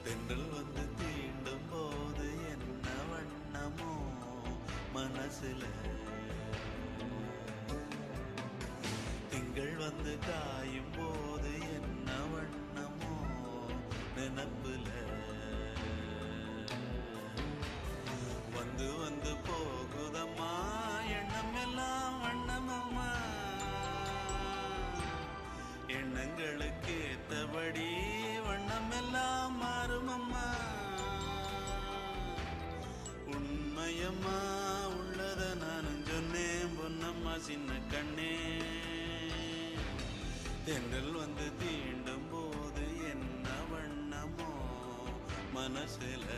தென்றல் வந்து தீண்டும் போது என்ன வண்ணமோ மனசுல, திங்கள் வந்து காயும் போது என்ன வண்ணமோ நினப்புல, வந்து வந்து போகுதம்மா எண்ணம் எல்லாம் வண்ணமம்மா, எண்ணங்களுக்கு ஏத்தபடி வண்ணம் எல்லாம் மாறுமம்மா. உண்மையம்மா உள்ளத நானும் சொன்னேன் பொன்னம்மா சின்ன கண்ணே. தென்றல் வந்து தீண்டும் போது என்ன வண்ணமோ மனசுல.